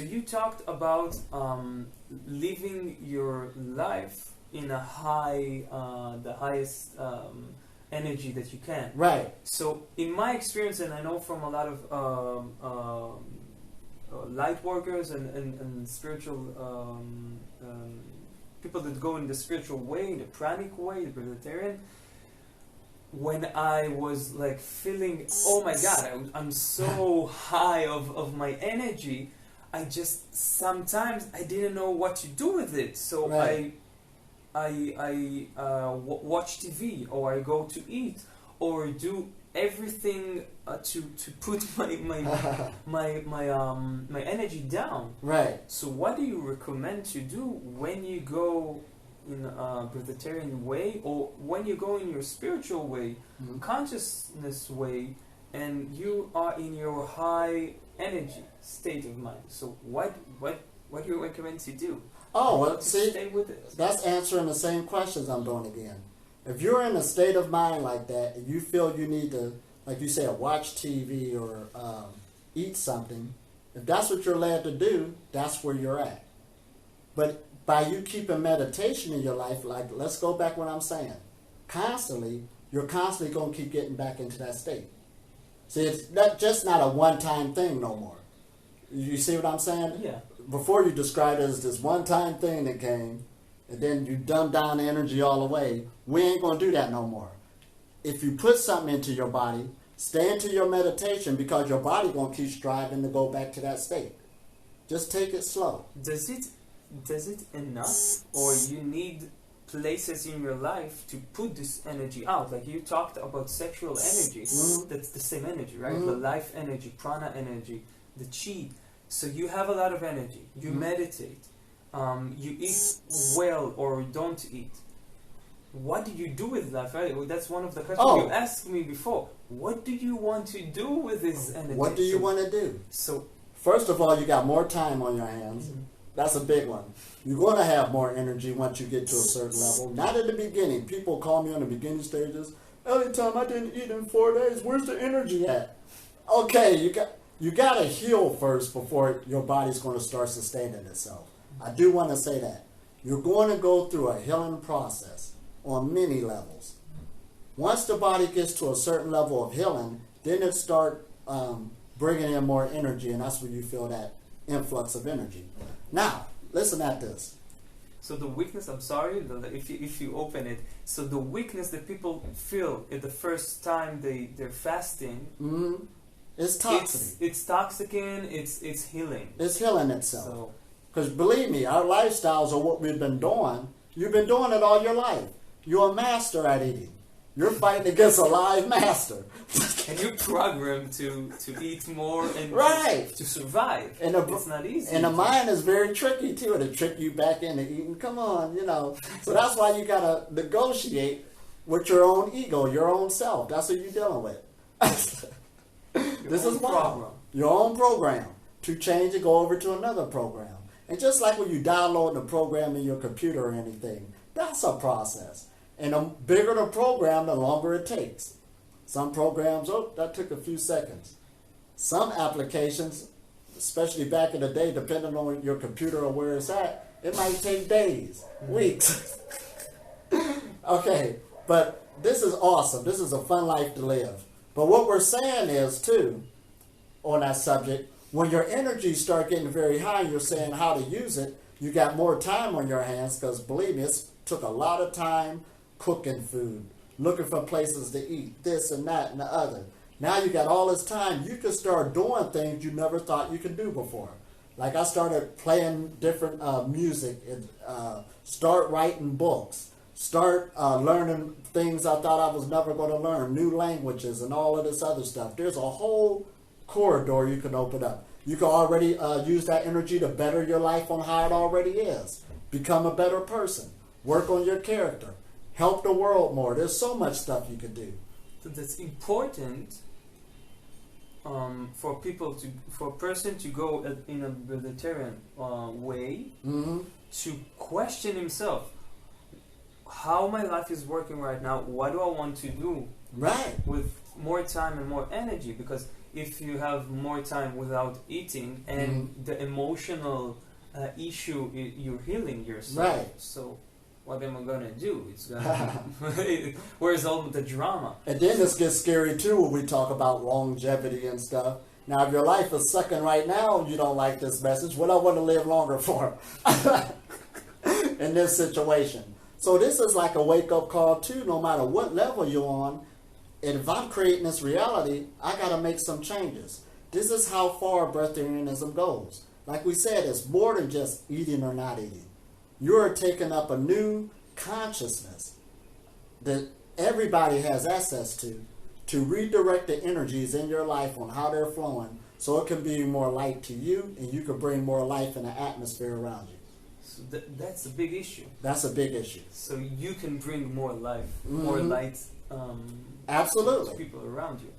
So you talked about living your life in a high, the highest energy that you can. Right. So in my experience, and I know from a lot of light workers and spiritual people that go in the spiritual way, the pranic way, the vegetarian, when I was like feeling, oh my God, I'm so high of my energy, I just sometimes I didn't know what to do with it. So right. I watch TV, or I go to eat, or do everything to put my energy down. Right. So what do you recommend to do when you go in a vegetarian way, or when you go in your spiritual way, consciousness way, and you are in your high energy state of mind? So what do you recommend to do? Oh, well, see, stay with it. That's answering the same questions I'm doing again. If you're in a state of mind like that, and you feel you need to, like you said, watch TV or eat something, if that's what you're led to do, that's where you're at. But by you keeping meditation in your life, like, let's go back what I'm saying, constantly, you're constantly going to keep getting back into that state. See, it's just not a one-time thing no more. You see what I'm saying? Yeah. Before you described it as this one-time thing that came, and then you dumb down the energy all the way. We ain't going to do that no more. If you put something into your body, stay into your meditation, because your body going to keep striving to go back to that state. Just take it slow. Does it enough, or you need places in your life to put this energy out? Like you talked about sexual energy. That's the same energy, right? The life energy, prana energy, the chi. So you have a lot of energy. You meditate. You eat well or don't eat. What do you do with that? Right? Well, that's one of the questions you asked me before. What do you want to do with this energy? What do you want to do? So, first of all, you got more time on your hands. That's a big one. You're going to have more energy once you get to a certain level. Not at the beginning. People call me on the beginning stages. Elitom, I didn't eat in 4 days. Where's the energy at? Okay, you got to heal first before your body's going to start sustaining itself. I do want to say that. You're going to go through a healing process on many levels. Once the body gets to a certain level of healing, then it start bringing in more energy, and that's when you feel that influx of energy. Now, listen at this. So the weakness, I'm sorry, if you open it, so the weakness that people feel at the first time they're fasting, it's toxic. It's toxic, and it's healing. It's healing itself. So, because believe me, our lifestyles are what we've been doing. You've been doing it all your life. You're a master at eating. You're fighting against a live master. And you're programmed to eat more and to survive. And it's not easy. And the mind is very tricky too. It'll trick you back into eating. Come on, So that's why you gotta negotiate with your own ego, your own self. That's what you're dealing with. This is why. Your own program. To change it, go over to another program. And just like when you download the program in your computer or anything, that's a process. And the bigger the program, the longer it takes. Some programs, that took a few seconds. Some applications, especially back in the day, depending on your computer or where it's at, it might take days, weeks. Okay, but this is awesome. This is a fun life to live. But what we're saying is, too, on that subject, when your energy start getting very high, you're saying how to use it, you got more time on your hands, because believe me, it took a lot of time cooking food, looking for places to eat, this and that and the other. Now you got all this time, you can start doing things you never thought you could do before. Like I started playing different music, and start writing books, start learning things I thought I was never going to learn, new languages and all of this other stuff. There's a whole corridor you can open up. You can already use that energy to better your life on how it already is. Become a better person. Work on your character. Help the world more. There's so much stuff you can do. So that's important for a person to go in a vegetarian way, to question himself. How my life is working right now, what do I want to do with more time and more energy? Because if you have more time without eating and the emotional issue, you're healing yourself. Right. So what am I gonna do? It's gonna where's all the drama? And then this gets scary too when we talk about longevity and stuff. Now, if your life is sucking right now, you don't like this message. What I want to live longer for in this situation. So this is like a wake-up call too, no matter what level you're on. And if I'm creating this reality, I got to make some changes. This is how far breatharianism goes. Like we said, it's more than just eating or not eating. You're taking up a new consciousness that everybody has access to redirect the energies in your life on how they're flowing so it can be more light to you and you can bring more life in the atmosphere around you. So that's a big issue. That's a big issue. So you can bring more life, more light Absolutely. to people around you.